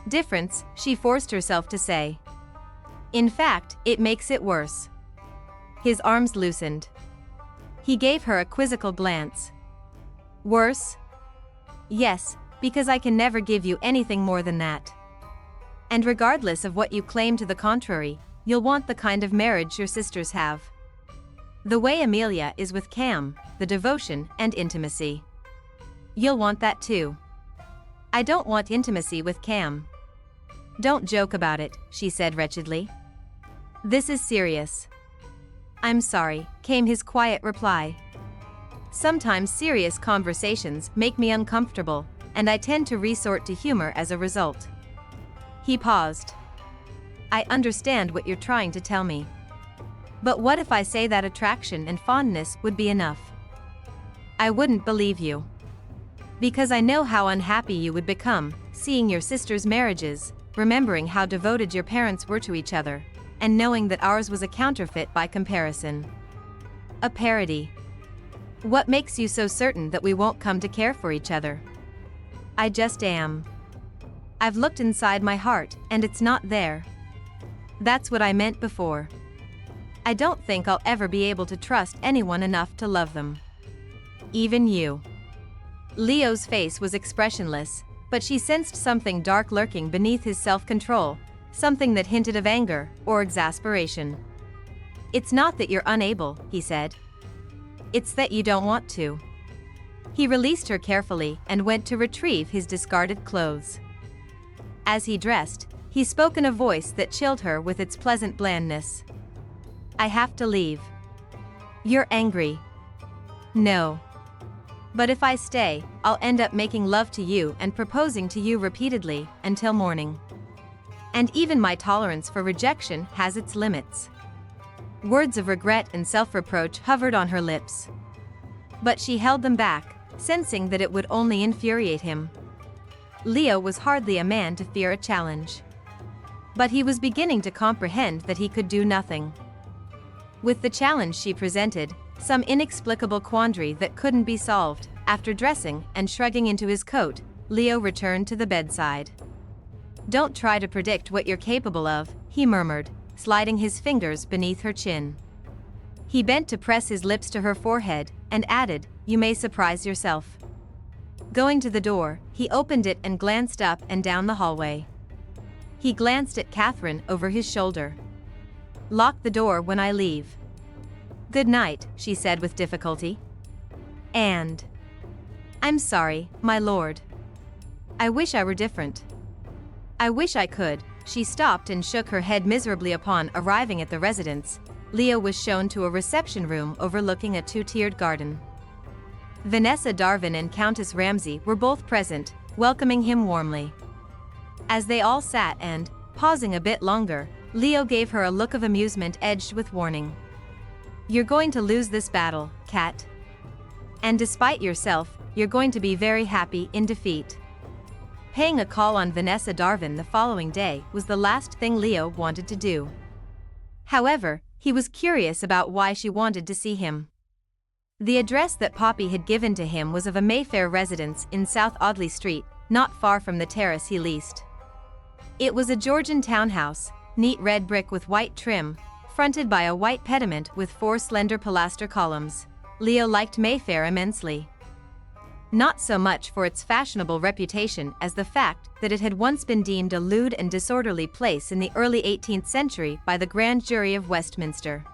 difference, she forced herself to say. In fact, it makes it worse. His arms loosened. He gave her a quizzical glance. Worse? Yes, because I can never give you anything more than that. And regardless of what you claim to the contrary, you'll want the kind of marriage your sisters have. The way Amelia is with Cam, the devotion and intimacy. You'll want that too. I don't want intimacy with Cam. Don't joke about it, she said wretchedly. This is serious. I'm sorry, came his quiet reply. Sometimes serious conversations make me uncomfortable, and I tend to resort to humor as a result. He paused. I understand what you're trying to tell me. But what if I say that attraction and fondness would be enough? I wouldn't believe you. Because I know how unhappy you would become, seeing your sisters' marriages, remembering how devoted your parents were to each other, and knowing that ours was a counterfeit by comparison. A parody. What makes you so certain that we won't come to care for each other? I just am. I've looked inside my heart, and it's not there. That's what I meant before. I don't think I'll ever be able to trust anyone enough to love them. Even you. Leo's face was expressionless, but she sensed something dark lurking beneath his self-control, something that hinted of anger or exasperation. It's not that you're unable, he said. It's that you don't want to. He released her carefully and went to retrieve his discarded clothes. As he dressed, he spoke in a voice that chilled her with its pleasant blandness. I have to leave. You're angry. No. But if I stay, I'll end up making love to you and proposing to you repeatedly, until morning. And even my tolerance for rejection has its limits. Words of regret and self-reproach hovered on her lips. But she held them back, sensing that it would only infuriate him. Leo was hardly a man to fear a challenge. But he was beginning to comprehend that he could do nothing. With the challenge she presented, some inexplicable quandary that couldn't be solved, after dressing and shrugging into his coat, Leo returned to the bedside. Don't try to predict what you're capable of, he murmured, sliding his fingers beneath her chin. He bent to press his lips to her forehead, and added, you may surprise yourself. Going to the door, he opened it and glanced up and down the hallway. He glanced at Catherine over his shoulder. Lock the door when I leave. Good night, she said with difficulty. And I'm sorry, my lord. I wish I were different. I wish I could. She stopped and shook her head miserably. Upon arriving at the residence, Leo was shown to a reception room overlooking a two-tiered garden. Vanessa Darwin and Countess Ramsay were both present, welcoming him warmly. As they all sat and, pausing a bit longer, Leo gave her a look of amusement edged with warning. You're going to lose this battle, Cat. And despite yourself, you're going to be very happy in defeat. Paying a call on Vanessa Darwin the following day was the last thing Leo wanted to do. However, he was curious about why she wanted to see him. The address that Poppy had given to him was of a Mayfair residence in South Audley Street, not far from the terrace he leased. It was a Georgian townhouse, neat red brick with white trim, fronted by a white pediment with 4 slender pilaster columns. Leo liked Mayfair immensely. Not so much for its fashionable reputation as the fact that it had once been deemed a lewd and disorderly place in the early 18th century by the Grand Jury of Westminster.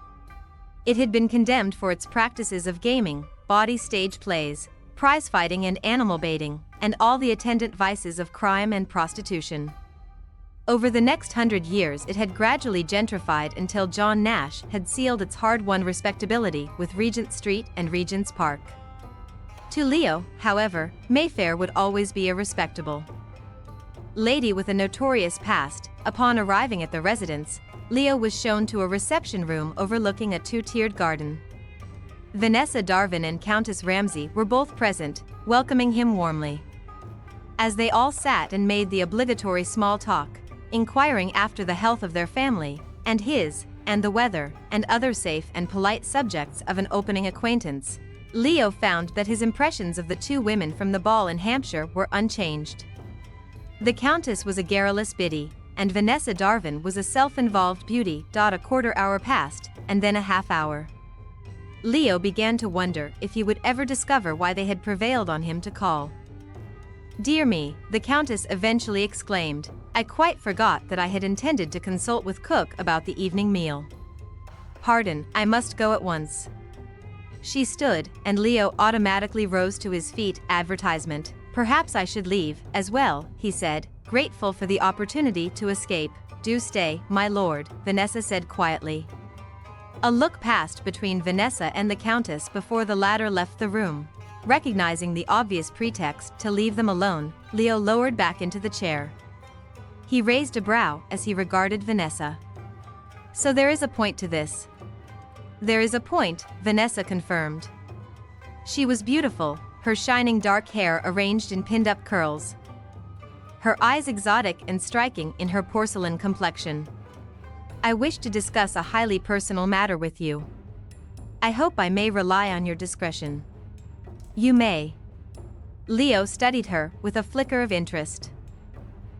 It had been condemned for its practices of gaming, bawdy stage plays, prize-fighting and animal baiting, and all the attendant vices of crime and prostitution. Over the next 100 years it had gradually gentrified until John Nash had sealed its hard-won respectability with Regent Street and Regent's Park. To Leo, however, Mayfair would always be a respectable lady with a notorious past. Upon arriving at the residence, Leo was shown to a reception room overlooking a two-tiered garden. Vanessa Darwin and Countess Ramsay were both present, welcoming him warmly. As they all sat and made the obligatory small talk, inquiring after the health of their family, and his, and the weather, and other safe and polite subjects of an opening acquaintance, Leo found that his impressions of the two women from the ball in Hampshire were unchanged. The Countess was a garrulous biddy, and Vanessa Darwin was a self-involved beauty. A quarter-hour passed, and then a half-hour. Leo began to wonder if he would ever discover why they had prevailed on him to call. "Dear me," the Countess eventually exclaimed, "I quite forgot that I had intended to consult with Cook about the evening meal. Pardon, I must go at once." She stood, and Leo automatically rose to his feet. Advertisement. "Perhaps I should leave, as well," he said, grateful for the opportunity to escape. "Do stay, my lord," Vanessa said quietly. A look passed between Vanessa and the Countess before the latter left the room. Recognizing the obvious pretext to leave them alone, Leo lowered back into the chair. He raised a brow as he regarded Vanessa. "So there is a point to this." "There is a point," Vanessa confirmed. She was beautiful, her shining dark hair arranged in pinned-up curls. Her eyes exotic and striking in her porcelain complexion. "I wish to discuss a highly personal matter with you. I hope I may rely on your discretion." "You may." Leo studied her with a flicker of interest.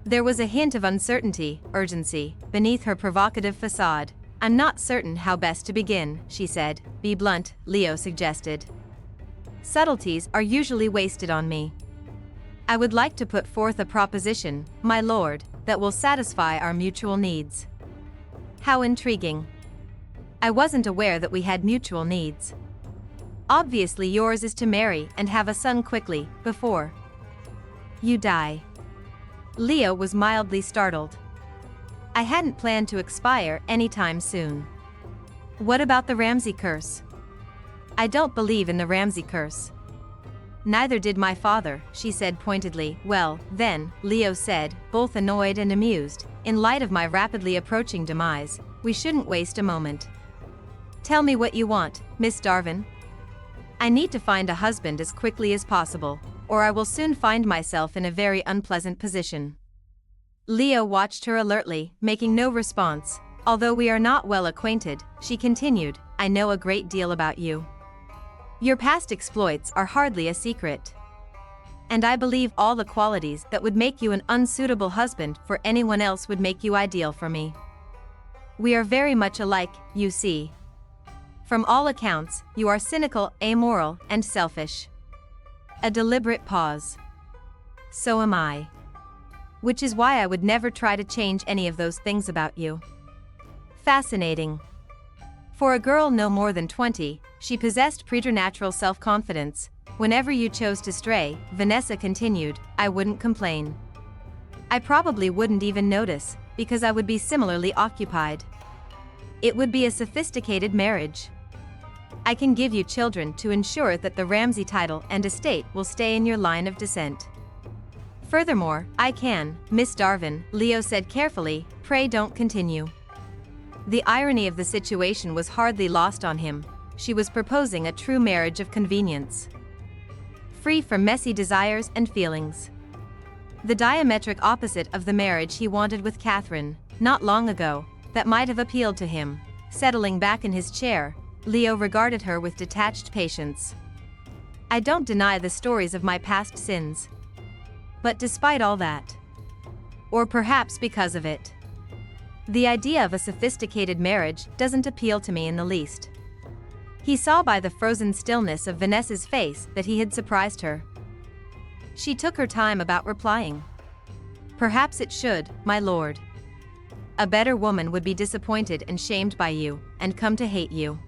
There was a hint of uncertainty, urgency, beneath her provocative facade. "I'm not certain how best to begin," she said. "Be blunt," Leo suggested. "Subtleties are usually wasted on me. I would like to put forth a proposition, my lord, that will satisfy our mutual needs." "How intriguing. I wasn't aware that we had mutual needs." "Obviously yours is to marry and have a son quickly, before you die." Leo was mildly startled. "I hadn't planned to expire anytime soon." "What about the Ramsay curse?" "I don't believe in the Ramsay curse." "Neither did my father," she said pointedly. "Well, then," Leo said, both annoyed and amused, "in light of my rapidly approaching demise, we shouldn't waste a moment. Tell me what you want, Miss Darwin." "I need to find a husband as quickly as possible, or I will soon find myself in a very unpleasant position." Leo watched her alertly, making no response. "Although we are not well acquainted," she continued, "I know a great deal about you. Your past exploits are hardly a secret. And I believe all the qualities that would make you an unsuitable husband for anyone else would make you ideal for me. We are very much alike, you see. From all accounts, you are cynical, amoral, and selfish." A deliberate pause. "So am I. Which is why I would never try to change any of those things about you." Fascinating. For a girl no more than 20, she possessed preternatural self-confidence. "Whenever you chose to stray," Vanessa continued, "I wouldn't complain. I probably wouldn't even notice, because I would be similarly occupied. It would be a sophisticated marriage. I can give you children to ensure that the Ramsay title and estate will stay in your line of descent. Furthermore, I can, Miss Darwin," Leo said carefully, "pray don't continue." The irony of the situation was hardly lost on him. She was proposing a true marriage of convenience, free from messy desires and feelings. The diametric opposite of the marriage he wanted with Catherine, not long ago, that might have appealed to him. Settling back in his chair, Leo regarded her with detached patience. "I don't deny the stories of my past sins. But despite all that, or perhaps because of it, the idea of a sophisticated marriage doesn't appeal to me in the least." He saw by the frozen stillness of Vanessa's face that he had surprised her. She took her time about replying. "Perhaps it should, my lord. A better woman would be disappointed and shamed by you, and come to hate you.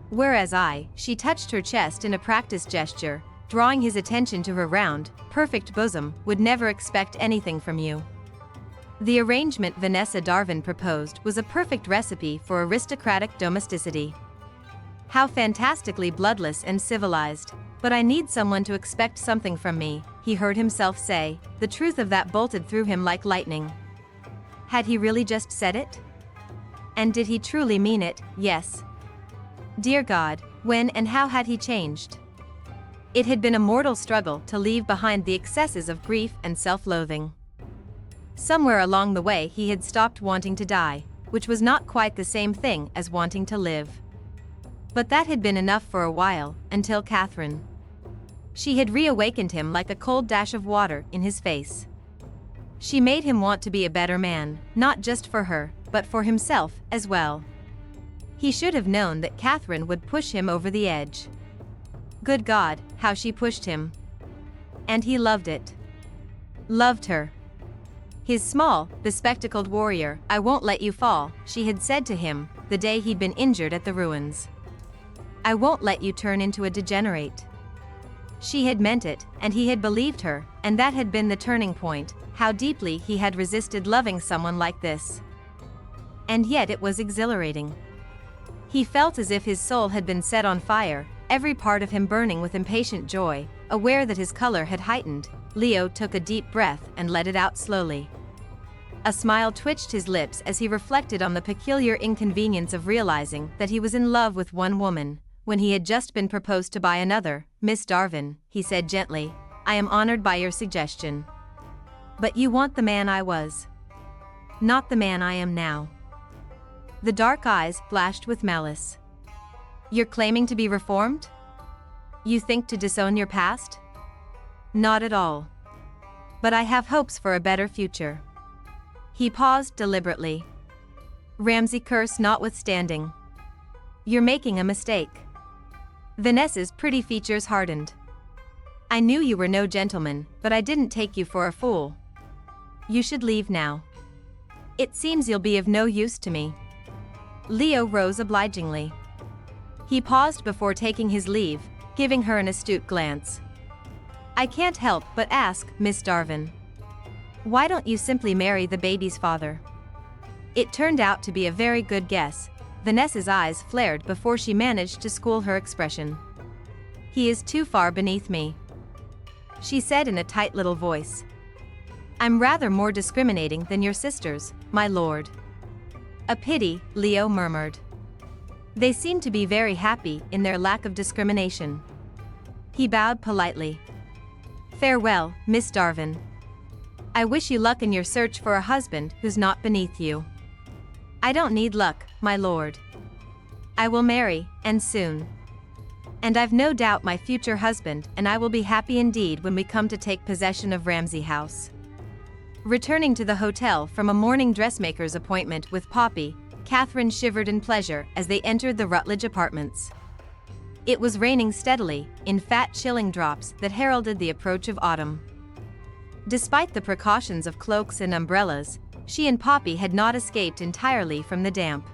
Whereas she touched her chest in a practiced gesture, drawing his attention to her round, perfect bosom, would never expect anything from you." The arrangement Vanessa Darwin proposed was a perfect recipe for aristocratic domesticity. How fantastically bloodless and civilized. "But I need someone to expect something from me," he heard himself say. The truth of that bolted through him like lightning. Had he really just said it? And did he truly mean it? Yes. Dear God, when and how had he changed? It had been a mortal struggle to leave behind the excesses of grief and self-loathing. Somewhere along the way he had stopped wanting to die, which was not quite the same thing as wanting to live. But that had been enough for a while, until Catherine. She had reawakened him like a cold dash of water in his face. She made him want to be a better man, not just for her, but for himself as well. He should have known that Catherine would push him over the edge. Good God, how she pushed him. And he loved it. Loved her. His small, bespectacled warrior, "I won't let you fall," she had said to him, the day he'd been injured at the ruins. "I won't let you turn into a degenerate." She had meant it, and he had believed her, and that had been the turning point, how deeply he had resisted loving someone like this. And yet it was exhilarating. He felt as if his soul had been set on fire, every part of him burning with impatient joy. Aware that his color had heightened, Leo took a deep breath and let it out slowly. A smile twitched his lips as he reflected on the peculiar inconvenience of realizing that he was in love with one woman, when he had just been proposed to by another. "Miss Darvin," he said gently, "I am honored by your suggestion. But you want the man I was. Not the man I am now." The dark eyes flashed with malice. "You're claiming to be reformed? You think to disown your past?" "Not at all. But I have hopes for a better future." He paused deliberately. Ramsay curse notwithstanding. "You're making a mistake." Vanessa's pretty features hardened. "I knew you were no gentleman, but I didn't take you for a fool. You should leave now. It seems you'll be of no use to me." Leo rose obligingly. He paused before taking his leave, giving her an astute glance. "I can't help but ask, Miss Darvin. Why don't you simply marry the baby's father?" It turned out to be a very good guess. Vanessa's eyes flared before she managed to school her expression. "He is too far beneath me," she said in a tight little voice. "I'm rather more discriminating than your sisters, my lord." "A pity," Leo murmured. "They seem to be very happy in their lack of discrimination." He bowed politely. "Farewell, Miss Darvin. I wish you luck in your search for a husband who's not beneath you." "I don't need luck, my lord. I will marry, and soon. And I've no doubt my future husband and I will be happy indeed when we come to take possession of Ramsay House." Returning to the hotel from a morning dressmaker's appointment with Poppy, Catherine shivered in pleasure as they entered the Rutledge apartments. It was raining steadily, in fat chilling drops that heralded the approach of autumn. Despite the precautions of cloaks and umbrellas, she and Poppy had not escaped entirely from the damp.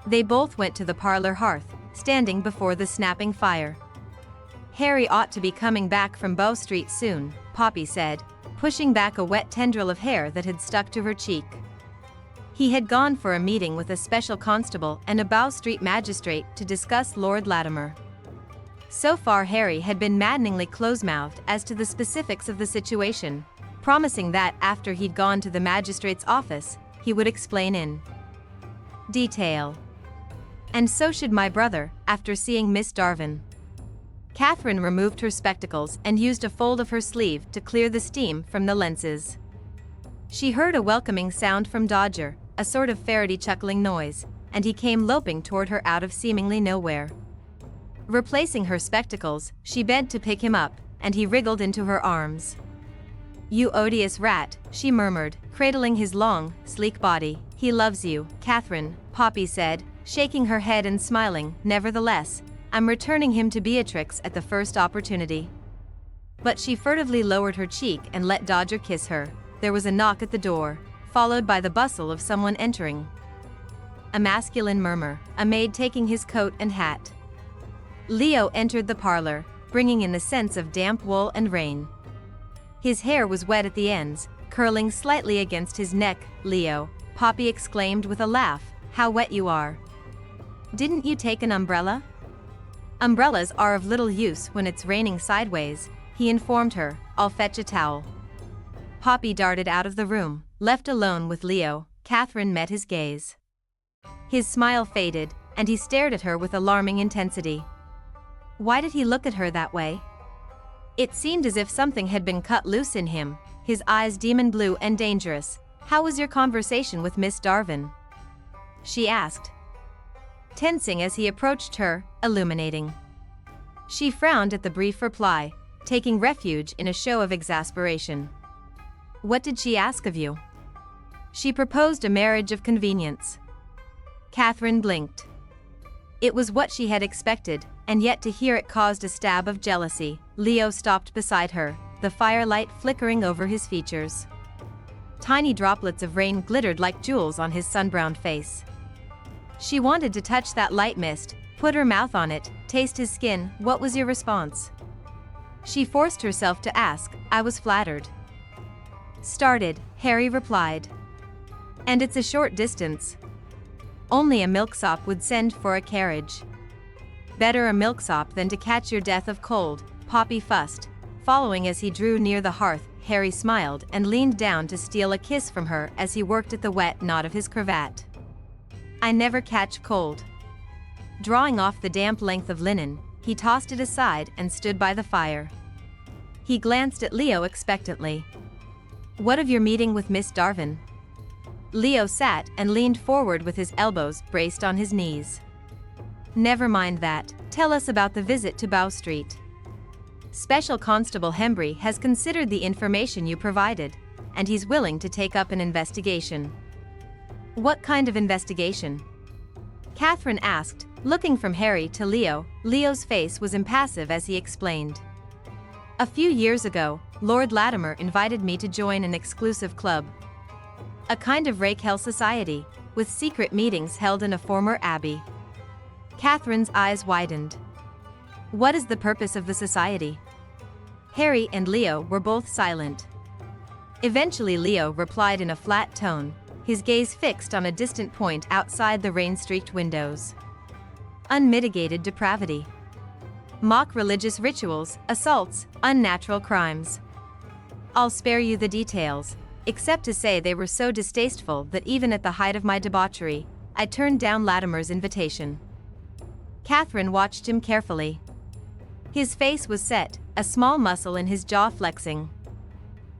They both went to the parlor hearth, standing before the snapping fire. "Harry ought to be coming back from Bow Street soon," Poppy said, pushing back a wet tendril of hair that had stuck to her cheek. He had gone for a meeting with a special constable and a Bow Street magistrate to discuss Lord Latimer. So far Harry had been maddeningly close-mouthed as to the specifics of the situation, promising that after he'd gone to the magistrate's office, he would explain in detail. "And so should my brother, after seeing Miss Darvin." Catherine removed her spectacles and used a fold of her sleeve to clear the steam from the lenses. She heard a welcoming sound from Dodger, a sort of ferrety chuckling noise, and he came loping toward her out of seemingly nowhere. Replacing her spectacles, she bent to pick him up, and he wriggled into her arms. "You odious rat," she murmured, cradling his long, sleek body. "He loves you, Catherine," Poppy said, shaking her head and smiling. "Nevertheless, I'm returning him to Beatrix at the first opportunity." But she furtively lowered her cheek and let Dodger kiss her. There was a knock at the door, followed by the bustle of someone entering. A masculine murmur, a maid taking his coat and hat. Leo entered the parlor, bringing in the scents of damp wool and rain. His hair was wet at the ends, curling slightly against his neck. "Leo," Poppy exclaimed with a laugh, "how wet you are. Didn't you take an umbrella?" "Umbrellas are of little use when it's raining sideways," he informed her. "I'll fetch a towel." Poppy darted out of the room. Left alone with Leo, Catherine met his gaze. His smile faded, and he stared at her with alarming intensity. Why did he look at her that way? It seemed as if something had been cut loose in him, his eyes demon blue and dangerous. "How was your conversation with Miss Darvin?" she asked, tensing as he approached her, illuminating. She frowned at the brief reply, taking refuge in a show of exasperation. What did she ask of you? She proposed a marriage of convenience. Catherine blinked. It was what she had expected, and yet to hear it caused a stab of jealousy. Leo stopped beside her, the firelight flickering over his features. Tiny droplets of rain glittered like jewels on his sun-browned face. She wanted to touch that light mist, put her mouth on it, taste his skin. What was your response? She forced herself to ask. I was flattered. Started, Harry replied. And it's a short distance. Only a milksop would send for a carriage. Better a milksop than to catch your death of cold, Poppy fussed. Following as he drew near the hearth, Harry smiled and leaned down to steal a kiss from her as he worked at the wet knot of his cravat. I never catch cold. Drawing off the damp length of linen, he tossed it aside and stood by the fire. He glanced at Leo expectantly. What of your meeting with Miss Darwin? Leo sat and leaned forward with his elbows braced on his knees. Never mind that, tell us about the visit to Bow Street. Special Constable Hembry has considered the information you provided, and he's willing to take up an investigation. What kind of investigation? Catherine asked, looking from Harry to Leo. Leo's face was impassive as he explained. A few years ago, Lord Latimer invited me to join an exclusive club. A kind of Raquel society, with secret meetings held in a former abbey. Catherine's eyes widened. What is the purpose of the society? Harry and Leo were both silent. Eventually Leo replied in a flat tone, his gaze fixed on a distant point outside the rain-streaked windows. Unmitigated depravity. Mock religious rituals, assaults, unnatural crimes. I'll spare you the details, except to say they were so distasteful that even at the height of my debauchery, I turned down Latimer's invitation. Catherine watched him carefully. His face was set, a small muscle in his jaw flexing.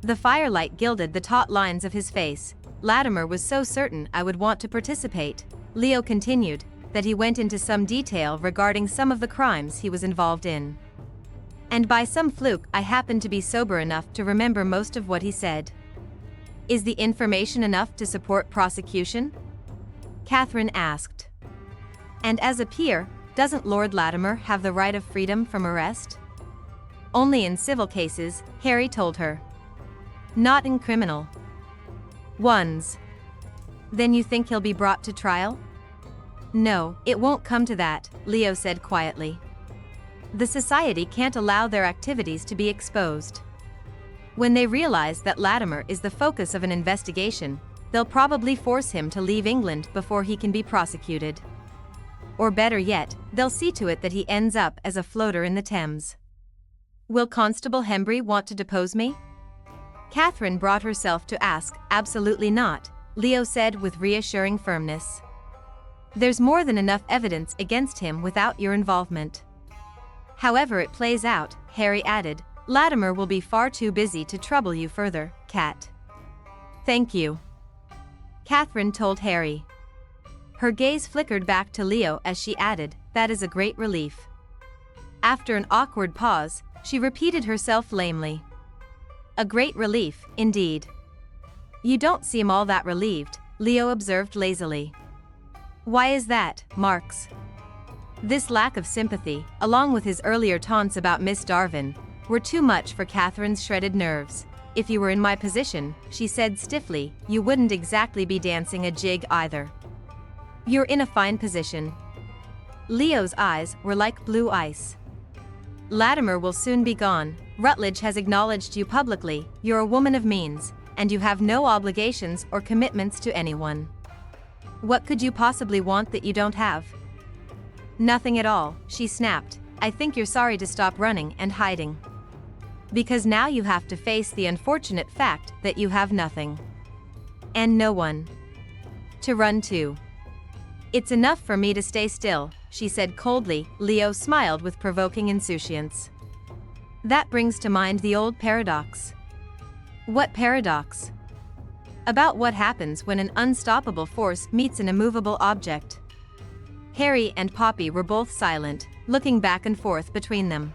The firelight gilded the taut lines of his face. Latimer was so certain I would want to participate, Leo continued, that he went into some detail regarding some of the crimes he was involved in. And by some fluke I happened to be sober enough to remember most of what he said. Is the information enough to support prosecution? Catherine asked. And as a peer, doesn't Lord Latimer have the right of freedom from arrest? Only in civil cases, Harry told her. Not in criminal ones. Then you think he'll be brought to trial? No, it won't come to that, Leo said quietly. The society can't allow their activities to be exposed. When they realize that Latimer is the focus of an investigation, they'll probably force him to leave England before he can be prosecuted. Or better yet, they'll see to it that he ends up as a floater in the Thames. Will Constable Hembry want to depose me? Catherine brought herself to ask. Absolutely not, Leo said with reassuring firmness. There's more than enough evidence against him without your involvement. However it plays out, Harry added, Latimer will be far too busy to trouble you further, Cat. Thank you, Catherine told Harry. Her gaze flickered back to Leo as she added, that is a great relief. After an awkward pause, she repeated herself lamely. A great relief, indeed. You don't seem all that relieved, Leo observed lazily. Why is that, Marks? This lack of sympathy, along with his earlier taunts about Miss Darwin, were too much for Catherine's shredded nerves. If you were in my position, she said stiffly, you wouldn't exactly be dancing a jig either. You're in a fine position. Leo's eyes were like blue ice. Latimer will soon be gone. Rutledge has acknowledged you publicly. You're a woman of means, and you have no obligations or commitments to anyone. What could you possibly want that you don't have? Nothing at all, she snapped. I think you're sorry to stop running and hiding. Because now you have to face the unfortunate fact that you have nothing. And no one to run to. It's enough for me to stay still, she said coldly. Leo smiled with provoking insouciance. That brings to mind the old paradox. What paradox? About what happens when an unstoppable force meets an immovable object. Harry and Poppy were both silent, looking back and forth between them.